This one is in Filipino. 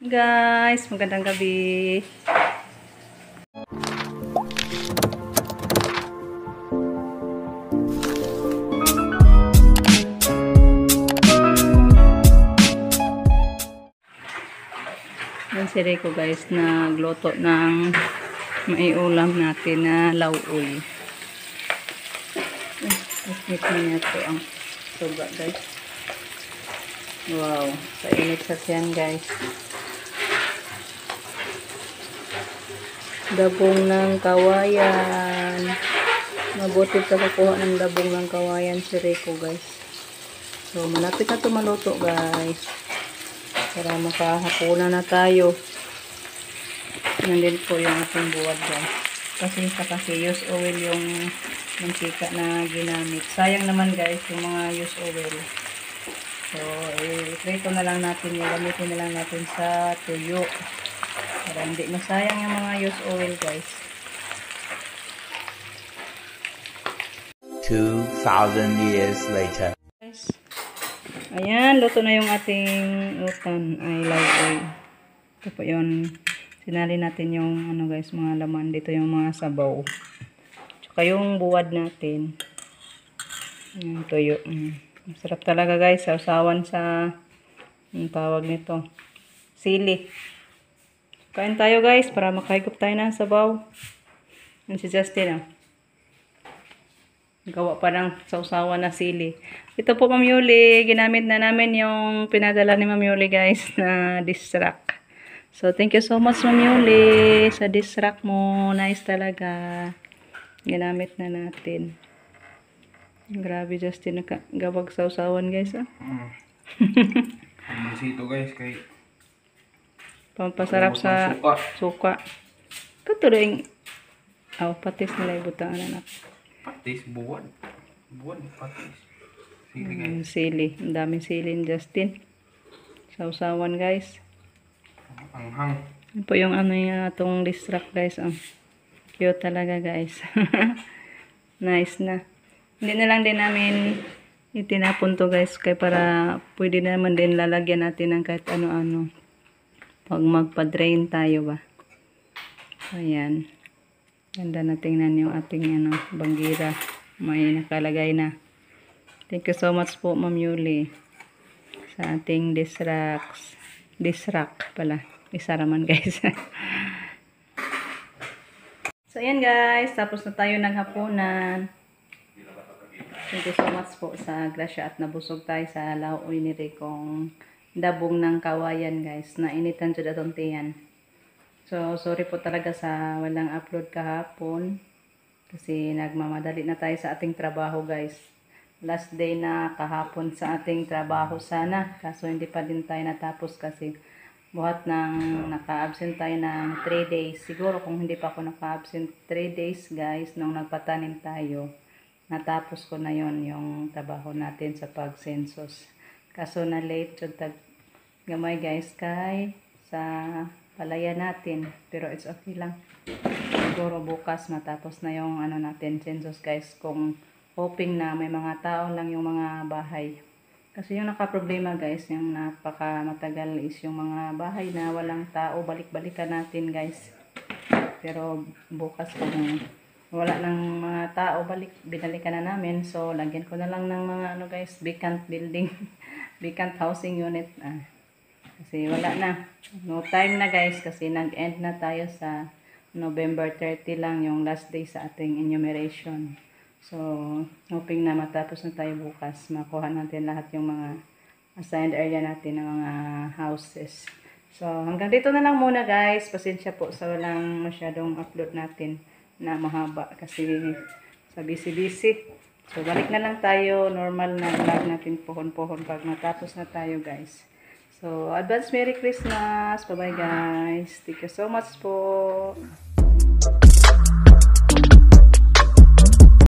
Guys, magandang gabi. Yan si Rico guys, nagluto ng maiulam natin na lauoy. Isnit niya ito ang suga guys. Wow, sa init sa siyan guys. Dabong ng kawayan. Mabuti sa kukuha ng dabong ng kawayan si Rico guys. So, malapit na ito maluto guys. Para makahapunan na tayo. Yan din po yung ating buwad guys. Kasi used oil yung mantika na ginamit. Sayang naman guys yung mga used oil. So, i-prito na lang natin yung gamitin na lang natin sa tuyo. Para hindi masayang yung mga used oil guys. 2,000 years later. Guys, ayan, luto na yung ating utan ay lauoy. Ito po yun. Sinali natin yung ano guys, mga laman. Dito yung mga sabaw. Tsaka yung buwad natin. Ayan, tuyo. Masarap talaga guys. Sausawan sa ang tawag nito. Sili. Kain tayo guys para makahigop tayo ng sabaw. Yan si Justin gawa pa ng sausawan na sili. Ito po Ma'am Yuli, ginamit na namin yung pinadala ni Ma'am Yuli guys na dish rack. So thank you so much Ma'am Yuli sa dish rack mo. Nice talaga. Ginamit na natin. Grabe Justin, gawag sausawan guys Masito guys kay pampasarap sa suka. Katuloy patis nila ibutang anak. Patis buwan. Buwan patis. Sili guys. Sili. Ang daming sili ni Justin. Sausawan guys. Anghang. Yan po yung ano yung atong distract guys. Cute talaga guys. Nice na. Hindi na lang din namin itinapon to guys. Kaya para pwede naman din lalagyan natin ng kahit ano-ano. Pag magpa-drain tayo ba. Ayan. Ganda na tingnan yung ating banggira. May nakalagay na. Thank you so much po Ma'am Yuli sa ating dish rack pala. Isa raman guys. So ayan guys, tapos na tayo ng hapunan. Thank you so much po sa grasya at nabusog tayo sa lauoy ni Ricong dabong ng kawayan guys. Nainitan siya datong tiyan. So, sorry po talaga sa walang upload kahapon. Kasi nagmamadali na tayo sa ating trabaho guys. Last day na kahapon sa ating trabaho sana. Kaso hindi pa din tayo natapos kasi buhat ng naka-absent tayo ng 3 days. Siguro kung hindi pa ako naka-absent 3 days guys nung nagpatanim tayo. Natapos ko na yon yung trabaho natin sa pag-census. Kaso na late yung gamay guys kay sa palaya natin, pero it's okay lang. Siguro bukas matapos na yung natin census guys, kung hoping na may mga tao lang yung mga bahay. Kasi yung nakaproblema guys, yung napaka matagal is yung mga bahay na walang tao, balik-balikan natin guys. Pero bukas kung wala ng mga tao, binalikan na namin. So lagyan ko na lang ng mga guys, vacant building, vacant housing unit. Kasi wala na. No time na guys kasi nag-end na tayo sa November 30 lang yung last day sa ating enumeration. So, hoping na matapos na tayo bukas. Makuha natin lahat yung mga assigned area natin ng mga houses. So, hanggang dito na lang muna guys. Pasensya po sa walang masyadong upload natin na mahaba kasi sa busy-busy. So, balik na lang tayo. Normal na vlog natin pohon-pohon pag matapos na tayo guys. So, advance Merry Christmas. Bye-bye guys. Thank you so much po.